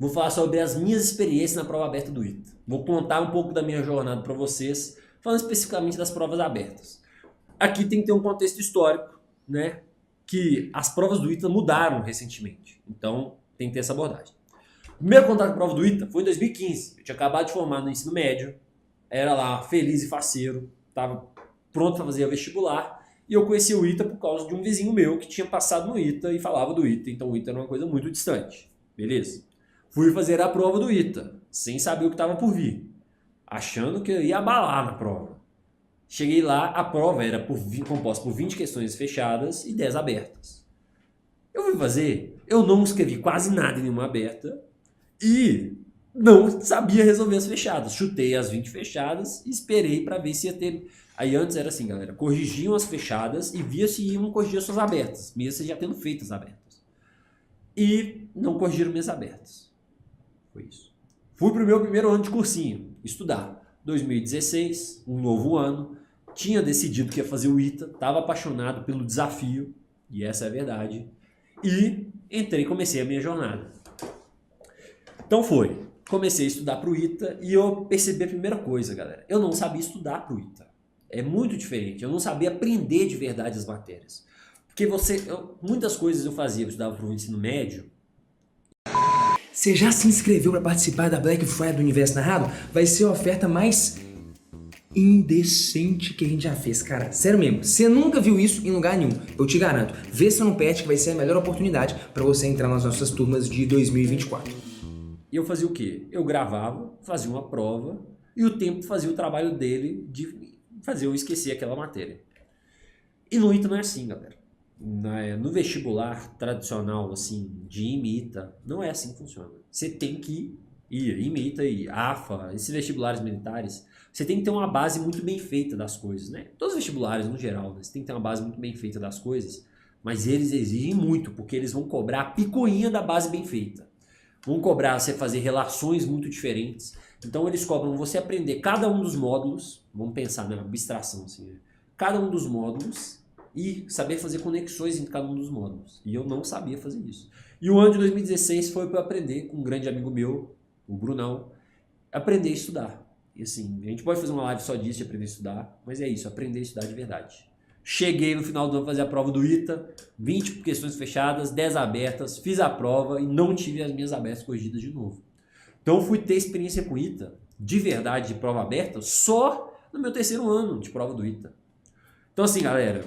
Vou falar sobre as minhas experiências na prova aberta do ITA. Vou contar um pouco da minha jornada para vocês, falando especificamente das provas abertas. Aqui tem que ter um contexto histórico, né? Que as provas do ITA mudaram recentemente. Então, tem que ter essa abordagem. O primeiro contato com a prova do ITA foi em 2015. Eu tinha acabado de formar no ensino médio, era lá feliz e faceiro, estava pronto para fazer o vestibular, e eu conheci o ITA por causa de um vizinho meu que tinha passado no ITA e falava do ITA, então o ITA era uma coisa muito distante. Beleza? Fui fazer a prova do ITA, sem saber o que estava por vir, achando que eu ia abalar na prova. Cheguei lá, a prova era composta por 20 questões fechadas e 10 abertas. Eu fui fazer, eu não escrevi quase nada em nenhuma aberta e não sabia resolver as fechadas. Chutei as 20 fechadas e esperei para ver se ia ter. Aí antes era assim, galera, corrigiam as fechadas e via se iam corrigir as suas abertas, mesmo você já tendo feito as abertas. E não corrigiram minhas abertas. Foi isso. Fui pro meu primeiro ano de cursinho, estudar. 2016, um novo ano, tinha decidido que ia fazer o ITA, estava apaixonado pelo desafio, e essa é a verdade, e entrei e comecei a minha jornada. Então comecei a estudar pro ITA e eu percebi a primeira coisa, galera, eu não sabia estudar pro ITA. É muito diferente, eu não sabia aprender de verdade as matérias. Porque muitas coisas eu fazia, eu estudava pro ensino médio. Você já se inscreveu para participar da Black Friday do Universo Narrado? Vai ser a oferta mais indecente que a gente já fez, cara. Sério mesmo, você nunca viu isso em lugar nenhum. Eu te garanto. Vê se não perde que vai ser a melhor oportunidade para você entrar nas nossas turmas de 2024. E eu fazia o quê? Eu gravava, fazia uma prova e o tempo fazia o trabalho dele de fazer eu esquecer aquela matéria. E no ITA não é assim, galera. No vestibular tradicional, assim, de IME-ITA, não é assim que funciona. Você tem que ir, IME-ITA e AFA, esses vestibulares militares, você tem que ter uma base muito bem feita das coisas, né? Todos os vestibulares, no geral, né? Você tem que ter uma base muito bem feita das coisas, mas eles exigem muito, porque eles vão cobrar a picuinha da base bem feita. Vão cobrar você fazer relações muito diferentes. Então eles cobram você aprender cada um dos módulos, vamos pensar na abstração, assim, né? Cada um dos módulos e saber fazer conexões entre cada um dos módulos. E eu não sabia fazer isso. E o ano de 2016 foi para eu aprender com um grande amigo meu, o Brunão, aprender a estudar. E assim, a gente pode fazer uma live só disso de aprender a estudar, mas é isso, aprender a estudar de verdade. Cheguei no final do ano a fazer a prova do ITA, 20 questões fechadas, 10 abertas, fiz a prova e não tive as minhas abertas corrigidas de novo. Então fui ter experiência com ITA, de verdade, de prova aberta, só no meu terceiro ano de prova do ITA. Então assim, galera,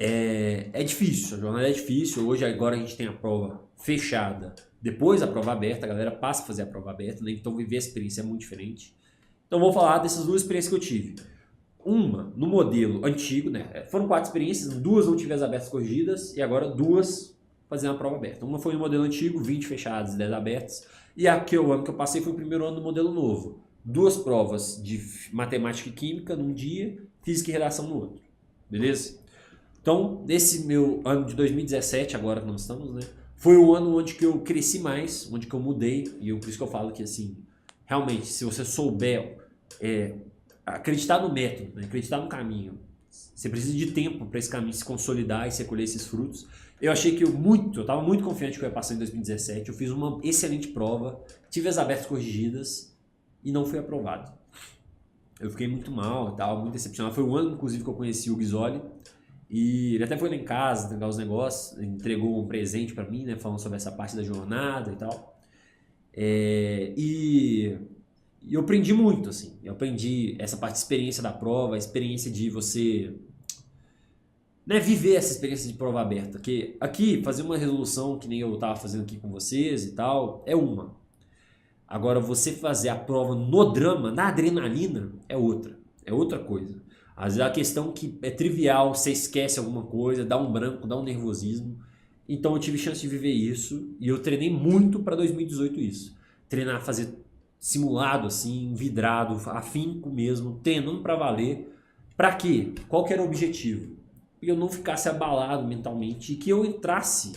é difícil, a jornada é difícil. Hoje, agora a gente tem a prova fechada, depois a prova aberta, a galera passa a fazer a prova aberta, né? Então viver a experiência é muito diferente. Então vou falar dessas duas experiências que eu tive. Uma, no modelo antigo, né? Foram 4 experiências, 2 não tive as abertas corrigidas e agora 2 fazendo a prova aberta. Uma foi no modelo antigo, 20 fechadas, 10 abertas. E o ano que eu passei foi o primeiro ano do modelo novo. 2 provas de matemática e química num dia, física e redação no outro. Beleza? Então, nesse meu ano de 2017, agora que nós estamos, né? Foi o ano onde que eu cresci mais, onde que eu mudei. E por isso que eu falo que, assim, realmente, se você souber acreditar no método, né? Acreditar no caminho, você precisa de tempo para esse caminho se consolidar e você colher esses frutos. Eu achei que eu estava muito confiante que eu ia passar em 2017. Eu fiz uma excelente prova, tive as abertas corrigidas e não fui aprovado. Eu fiquei muito mal, estava muito decepcionado. Foi o ano, inclusive, que eu conheci o Guizoli. E ele até foi lá em casa entregar os negócios, entregou um presente para mim, né, falando sobre essa parte da jornada e tal. E eu aprendi muito, assim. Eu aprendi essa parte de experiência da prova, a experiência de você, né, viver essa experiência de prova aberta. Porque aqui, fazer uma resolução, que nem eu estava fazendo aqui com vocês e tal, é uma. Agora, você fazer a prova no drama, na adrenalina, é outra coisa. Às vezes a questão que é trivial, você esquece alguma coisa, dá um branco, dá um nervosismo. Então eu tive chance de viver isso e eu treinei muito para 2018 isso. Treinar, fazer simulado assim, vidrado, afinco mesmo, treinando para valer. Para quê? Qual que era o objetivo? Que eu não ficasse abalado mentalmente e que eu entrasse.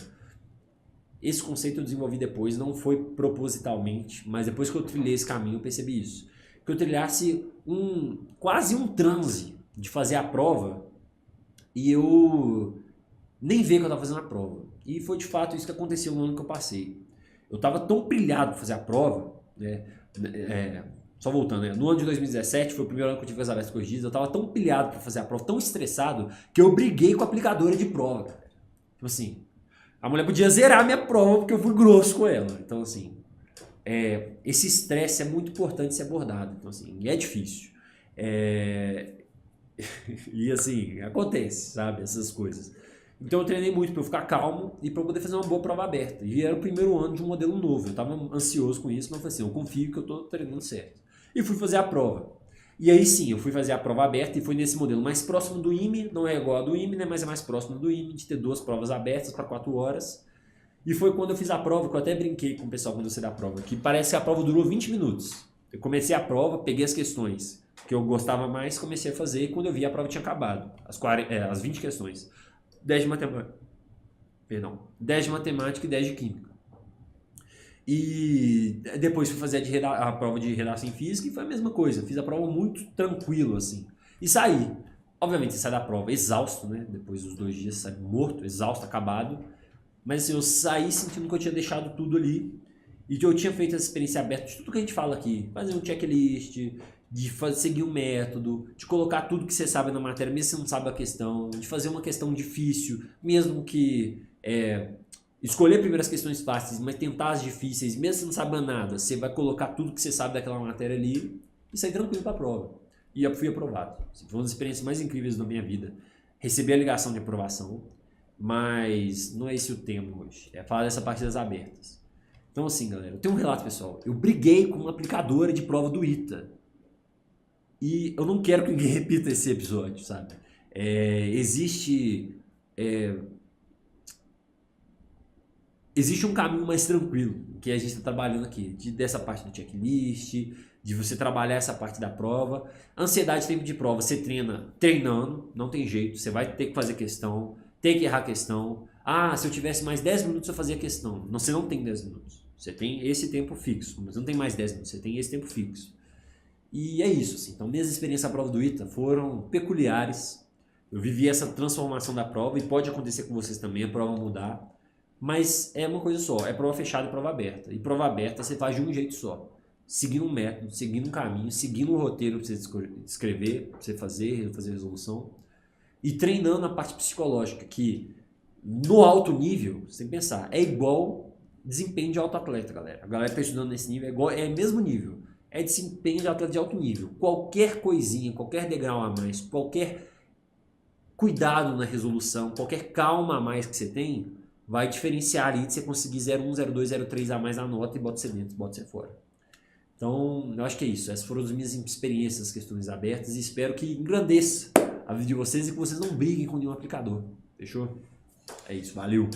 Esse conceito eu desenvolvi depois, não foi propositalmente, mas depois que eu trilhei esse caminho eu percebi isso. Que eu trilhasse quase um transe de fazer a prova e eu nem ver que eu estava fazendo a prova. E foi de fato isso que aconteceu no ano que eu passei. eu tava tão pilhado pra fazer a prova, né? Só voltando, né? No ano de 2017, foi o primeiro ano que eu tive as abertas corrigidas, eu tava tão pilhado pra fazer a prova, tão estressado, que eu briguei com a aplicadora de prova, cara. Tipo assim, a mulher podia zerar a minha prova porque eu fui grosso com ela. Então, assim, esse estresse é muito importante ser abordado. Então, assim, é difícil. E, assim, acontece, sabe? Essas coisas. Então, eu treinei muito para eu ficar calmo e para eu poder fazer uma boa prova aberta. E era o primeiro ano de um modelo novo. Eu tava ansioso com isso, mas eu falei assim, eu confio que eu tô treinando certo. E fui fazer a prova. E aí sim, eu fui fazer a prova aberta e foi nesse modelo mais próximo do IME, não é igual ao do IME, né, mas é mais próximo do IME, de ter 2 provas abertas para 4 horas. E foi quando eu fiz a prova, que eu até brinquei com o pessoal quando eu saí da prova, que parece que a prova durou 20 minutos. Eu comecei a prova, peguei as questões que eu gostava mais, comecei a fazer, e quando eu vi a prova tinha acabado, as 20 questões. 10 de matemática, 10 de matemática e 10 de química. E depois fui fazer a prova de redação em física e foi a mesma coisa. Fiz a prova muito tranquilo, assim. E saí. Obviamente, você sai da prova exausto, né? Depois dos 2 dias, sai morto, exausto, acabado. Mas assim, eu saí sentindo que eu tinha deixado tudo ali. E que eu tinha feito essa experiência aberta de tudo que a gente fala aqui. Fazer um checklist, de seguir um método, de colocar tudo que você sabe na matéria, mesmo se você não sabe a questão. De fazer uma questão difícil, mesmo que... escolher primeiro as questões fáceis, mas tentar as difíceis, mesmo se você não sabe nada, você vai colocar tudo que você sabe daquela matéria ali e sair tranquilo para a prova. E eu fui aprovado. Foi uma das experiências mais incríveis da minha vida. Recebi a ligação de aprovação, mas não é esse o tema hoje. É falar dessa parte das abertas. Então assim, galera, eu tenho um relato pessoal. Eu briguei com uma aplicadora de prova do ITA. E eu não quero que ninguém repita esse episódio, sabe? Existe um caminho mais tranquilo que a gente está trabalhando aqui, dessa parte do checklist, de você trabalhar essa parte da prova. Ansiedade, tempo de prova, você treina treinando, não tem jeito, você vai ter que fazer questão, tem que errar a questão. Ah, se eu tivesse mais 10 minutos eu fazia questão. Não, você não tem 10 minutos, você tem esse tempo fixo, mas não tem mais 10 minutos, você tem esse tempo fixo. E é isso, assim. Então minhas experiências na prova do ITA foram peculiares, eu vivi essa transformação da prova e pode acontecer com vocês também, a prova mudar. Mas é uma coisa só, é prova fechada e prova aberta. E prova aberta você faz de um jeito só. Seguindo um método, seguindo um caminho, seguindo um roteiro para você escrever, para você fazer resolução. E treinando a parte psicológica, que no alto nível, você tem que pensar, é igual desempenho de alto atleta, galera. A galera que está estudando nesse nível é mesmo nível. É desempenho de atleta de alto nível. Qualquer coisinha, qualquer degrau a mais, qualquer cuidado na resolução, qualquer calma a mais que você tem, vai diferenciar ali de você conseguir 0,1, 0,2, 0,3 a mais na nota e bota você dentro, bota você fora. Então, eu acho que é isso. Essas foram as minhas experiências, questões abertas, e espero que engrandeça a vida de vocês e que vocês não briguem com nenhum aplicador. Fechou? É isso, valeu!